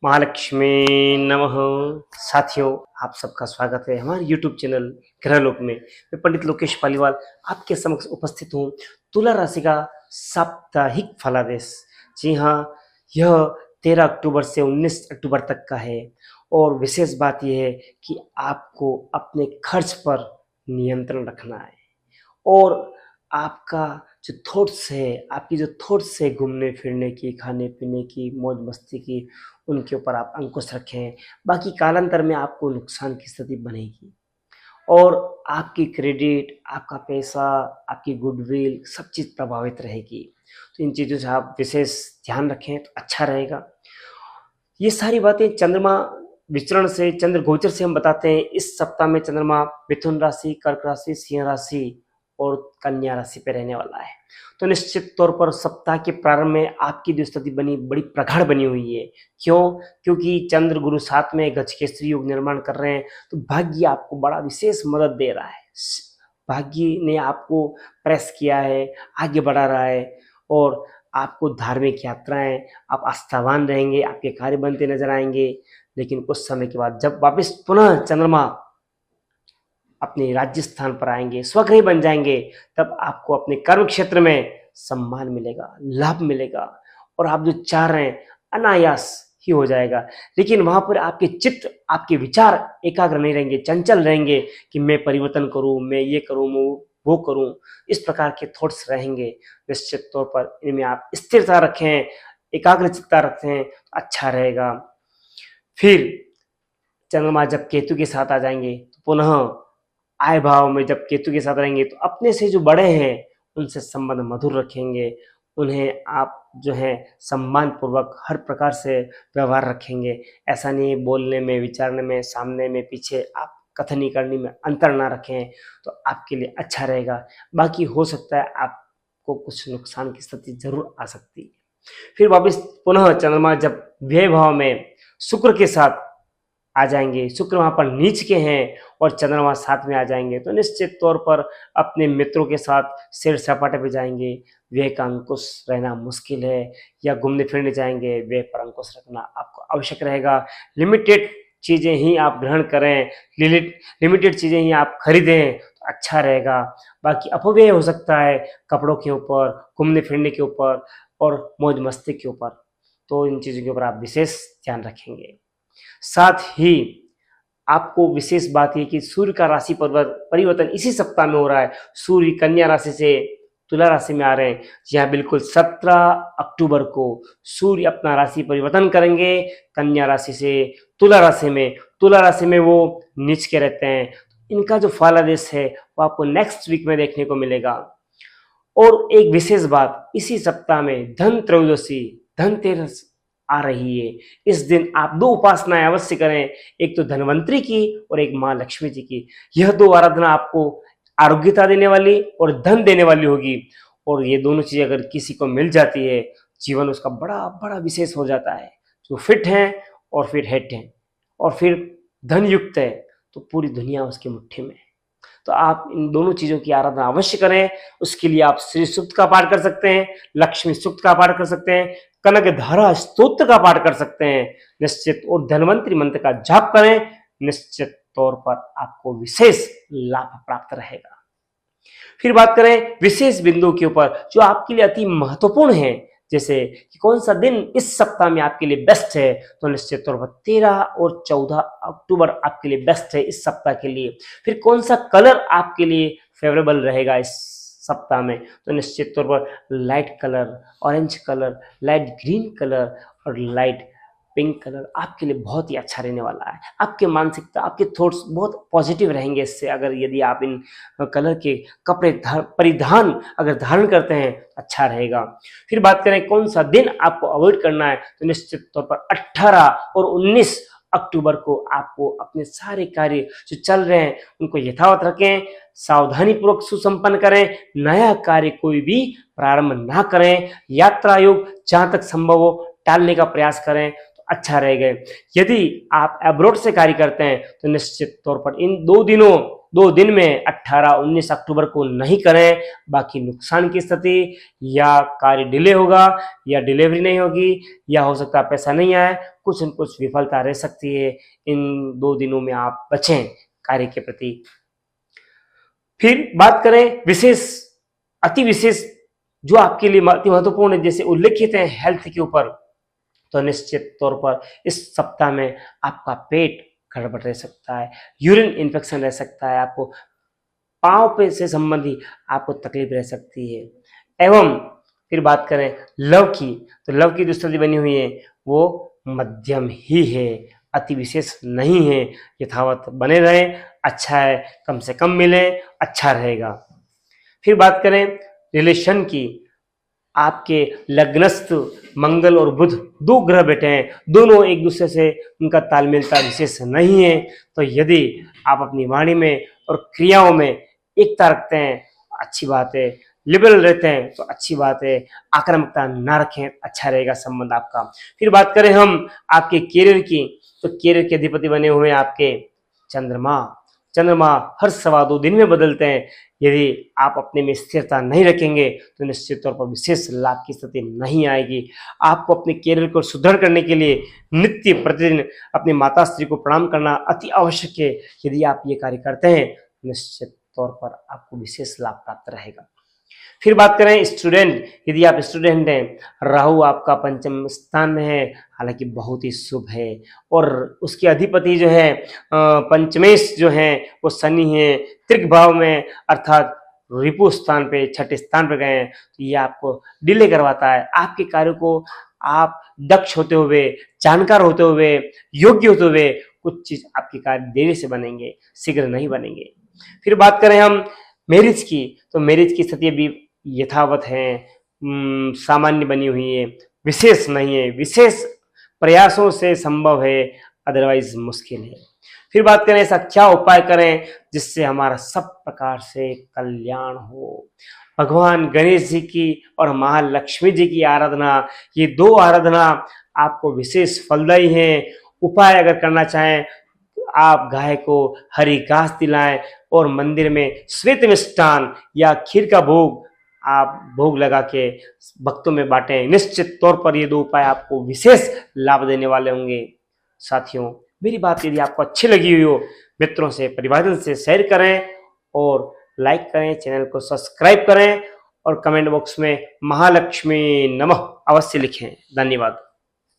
महालक्ष्मी नमः। साथियों, आप सबका स्वागत है हमारे YouTube चैनल ग्रहलोक में। मैं पंडित लोकेश पालीवाल आपके समक्ष उपस्थित हूँ तुला राशि का साप्ताहिक फलादेश। जी हाँ, यह 13 अक्टूबर से 19 अक्टूबर तक का है और विशेष बात यह है कि आपको अपने खर्च पर नियंत्रण रखना है और आपका जो थॉट्स है, आपकी जो थॉट्स है घूमने फिरने की, खाने पीने की, मौज मस्ती की, उनके ऊपर आप अंकुश रखें। बाकी कालांतर में आपको नुकसान की स्थिति बनेगी और आपकी क्रेडिट, आपका पैसा, आपकी गुडविल सब चीज़ प्रभावित रहेगी। तो इन चीज़ों से आप विशेष ध्यान रखें तो अच्छा रहेगा। ये सारी बातें चंद्रमा विचरण से, चंद्र गोचर से हम बताते हैं। इस सप्ताह में चंद्रमा मिथुन राशि, कर्क राशि, सिंह राशि और कन्या राशि पे रहने वाला है। तो निश्चित तौर पर सप्ताह के प्रारंभ में आपकी जो स्थिति बनी बड़ी प्रगाढ़ बनी हुई है। क्यों? क्योंकि चंद्र गुरु साथ में गजकेसरी योग निर्माण कर रहे हैं, तो भाग्य आपको बड़ा विशेष मदद दे रहा है। भाग्य ने आपको प्रेस किया है, आगे बढ़ा रहा है और आपको धार्मिक यात्राएं, आप आस्थावान रहेंगे, आपके कार्य बनते नजर आएंगे। लेकिन कुछ समय के बाद जब वापस पुनः चंद्रमा अपने राज्य स्थान पर आएंगे, स्वग्रही बन जाएंगे, तब आपको अपने कर्म क्षेत्र में सम्मान मिलेगा, लाभ मिलेगा और आप जो चाह रहे हैं अनायास ही हो जाएगा। लेकिन वहां पर आपके चित्त, आपके विचार एकाग्र नहीं रहेंगे, चंचल रहेंगे कि मैं परिवर्तन करूं, मैं ये करूं, मैं वो करूं। इस प्रकार के थॉट्स रहेंगे। निश्चित तौर पर इनमें आप स्थिरता रखें, एकाग्रचित्ता रखें, अच्छा रहेगा। फिर चंद्रमा जब केतु के साथ आ जाएंगे तो पुनः आय भाव में जब केतु के साथ रहेंगे तो अपने से जो बड़े हैं उनसे संबंध मधुर रखेंगे, उन्हें आप जो है सम्मान पूर्वक हर प्रकार से व्यवहार रखेंगे। ऐसा नहीं बोलने में, विचारने में, सामने में, पीछे आप कथनी करनी में अंतर ना रखें तो आपके लिए अच्छा रहेगा। बाकी हो सकता है आपको कुछ नुकसान की स्थिति जरूर आ सकती है। फिर वापस पुनः चंद्रमा जब व्यय भाव में शुक्र के साथ आ जाएंगे, शुक्र वहां पर नीच के हैं और चंद्रमा साथ में आ जाएंगे, तो निश्चित तौर पर अपने मित्रों के साथ सैर सपाटे पे जाएंगे, व्यय का अंकुश रहना मुश्किल है। या घूमने फिरने जाएंगे, व्यय पर अंकुश रखना आपको आवश्यक रहेगा। लिमिटेड चीजें ही आप ग्रहण करें, लिमिटेड चीजें ही आप खरीदें तो अच्छा रहेगा। बाकी अपव्यय हो सकता है कपड़ों के ऊपर, घूमने फिरने के ऊपर और मौज मस्ती के ऊपर, तो इन चीजों के ऊपर आप विशेष ध्यान रखेंगे। साथ ही आपको विशेष बात है कि सूर्य का राशि परिवर्तन इसी सप्ताह में हो रहा है। सूर्य कन्या राशि से तुला राशि में आ रहे हैं। जी हाँ, बिल्कुल 17 अक्टूबर को सूर्य अपना राशि परिवर्तन करेंगे कन्या राशि से तुला राशि में। तुला राशि में वो नीच के रहते हैं। इनका जो फलादेश है वो आपको नेक्स्ट वीक में देखने को मिलेगा। और एक विशेष बात, इसी सप्ताह में धन त्रयोदशी, धनतेरस आ रही है। इस दिन आप 2 उपासनाएं अवश्य करें, एक तो धनवंतरी की और एक माँ लक्ष्मी जी की। यह 2 आराधना आपको आरोग्यता देने वाली और धन देने वाली होगी। और ये दोनों चीजें अगर किसी को मिल जाती है, जीवन उसका बड़ा बड़ा विशेष हो जाता है। जो फिट है और फिर हेट है और फिर धन युक्त है तो पूरी दुनिया उसकी मुट्ठी में। तो आप इन दोनों चीजों की आराधना अवश्य करें। उसके लिए आप श्री सूक्त का पाठ कर सकते हैं, लक्ष्मी सूक्त का पाठ कर सकते हैं, कनक धारा स्तोत्र का पाठ कर सकते हैं निश्चित, और धन्वंतरी मंत्र का जाप करें। निश्चित तौर पर आपको विशेष लाभ प्राप्त रहेगा। फिर बात करें विशेष बिंदु के ऊपर जो आपके लिए अति महत्वपूर्ण है, जैसे कि कौन सा दिन इस सप्ताह में आपके लिए बेस्ट है, तो निश्चित तौर पर 13 और 14 अक्टूबर आपके लिए बेस्ट है इस सप्ताह के लिए। फिर कौन सा कलर आपके लिए फेवरेबल रहेगा इस सप्ताह में, तो निश्चित तौर पर light colour, orange colour, light green colour और लाइट पिंक कलर आपके लिए बहुत ही अच्छा रहने वाला है। आपके मानसिकता, आपके थॉट्स बहुत पॉजिटिव रहेंगे इससे, अगर यदि आप इन कलर के कपड़े परिधान अगर धारण करते हैं अच्छा रहेगा। फिर बात करें कौन सा दिन आपको अवॉइड करना है, तो निश्चित तौर पर 18 और 19 अक्टूबर को आपको अपने सारे कार्य जो चल रहे हैं उनको यथावत रखें, सावधानी पूर्वक सुसंपन्न करें, नया कार्य कोई भी प्रारंभ ना करें, यात्रा योग जहां तक संभव हो टालने का प्रयास करें तो अच्छा रहेगा। यदि आप अब्रॉड से कार्य करते हैं तो निश्चित तौर पर इन 2 दिन में 18-19 अक्टूबर को नहीं करें, बाकी नुकसान की स्थिति या कार्य डिले होगा या डिलीवरी नहीं होगी या हो सकता है पैसा नहीं आए, कुछ न कुछ विफलता रह सकती है। इन 2 दिनों में आप बचें कार्य के प्रति। फिर बात करें विशेष, अति विशेष जो आपके लिए अति महत्वपूर्ण है, जैसे उल्लेखित है हेल्थ के ऊपर, तो निश्चित तौर पर इस सप्ताह में आपका पेट गड़बड़ रह सकता है, यूरिन इन्फेक्शन रह सकता है, आपको पाँव पे से संबंधी आपको तकलीफ रह सकती है। एवं फिर बात करें लव की, तो लव की जो स्थिति बनी हुई है वो मध्यम ही है, अति विशेष नहीं है, यथावत बने रहे, अच्छा है, कम से कम मिले, अच्छा रहेगा। फिर बात करें रिलेशन की, आपके लग्नस्थ मंगल और बुध 2 ग्रह बैठे हैं, दोनों एक दूसरे से उनका तालमेलता विशेष नहीं है, तो यदि आप अपनी वाणी में और क्रियाओं में एकता रखते हैं अच्छी बात है, लिबरल रहते हैं तो अच्छी बात है, आक्रामकता ना रखें, अच्छा रहेगा संबंध आपका। फिर बात करें हम आपके करियर की, तो करियर के अधिपति बने हुए हैं आपके चंद्रमा। चंद्रमा हर 2.25 दिन में बदलते हैं, यदि आप अपने में स्थिरता नहीं रखेंगे तो निश्चित तौर पर विशेष लाभ की स्थिति नहीं आएगी। आपको अपने करियर को सुदृढ़ करने के लिए नित्य प्रतिदिन अपनी माता श्री को प्रणाम करना अति आवश्यक है। यदि आप ये कार्य करते हैं निश्चित तौर पर आपको विशेष लाभ प्राप्त रहेगा। फिर बात करें स्टूडेंट, यदि आप स्टूडेंट हैं, राहु आपका पंचम स्थान में है, हालांकि बहुत ही शुभ है, और उसके अधिपति जो है पंचमेश जो है वो शनि है, त्रिक भाव में अर्थात रिपु स्थान पे, छठे स्थान पे गए हैं, तो ये आपको डिले करवाता है। आपके कार्य को आप दक्ष होते हुए, जानकार होते हुए, योग्य होते हुए कुछ चीज आपके कार्य देरी से बनेंगे, शीघ्र नहीं बनेंगे। फिर बात करें हम मैरिज की, तो मैरिज की स्थिति भी यथावत है, सामान्य बनी हुई है, विशेष नहीं है, विशेष प्रयासों से संभव है, अदरवाइज मुश्किल है। फिर बात करें ऐसा क्या उपाय करें जिससे हमारा सब प्रकार से कल्याण हो। भगवान गणेश जी की और महालक्ष्मी जी की आराधना, ये 2 आराधना आपको विशेष फलदायी है। उपाय अगर करना चाहें आप गाय को हरी घास दिलाएं और मंदिर में श्वेत मिष्ठान या खीर का भोग आप भोग लगा के भक्तों में बांटें। निश्चित तौर पर ये 2 उपाय आपको विशेष लाभ देने वाले होंगे। साथियों, मेरी बात यदि आपको अच्छी लगी हुई हो, मित्रों से, परिवारों से शेयर करें और लाइक करें, चैनल को सब्सक्राइब करें और कमेंट बॉक्स में महालक्ष्मी नमः अवश्य लिखें। धन्यवाद।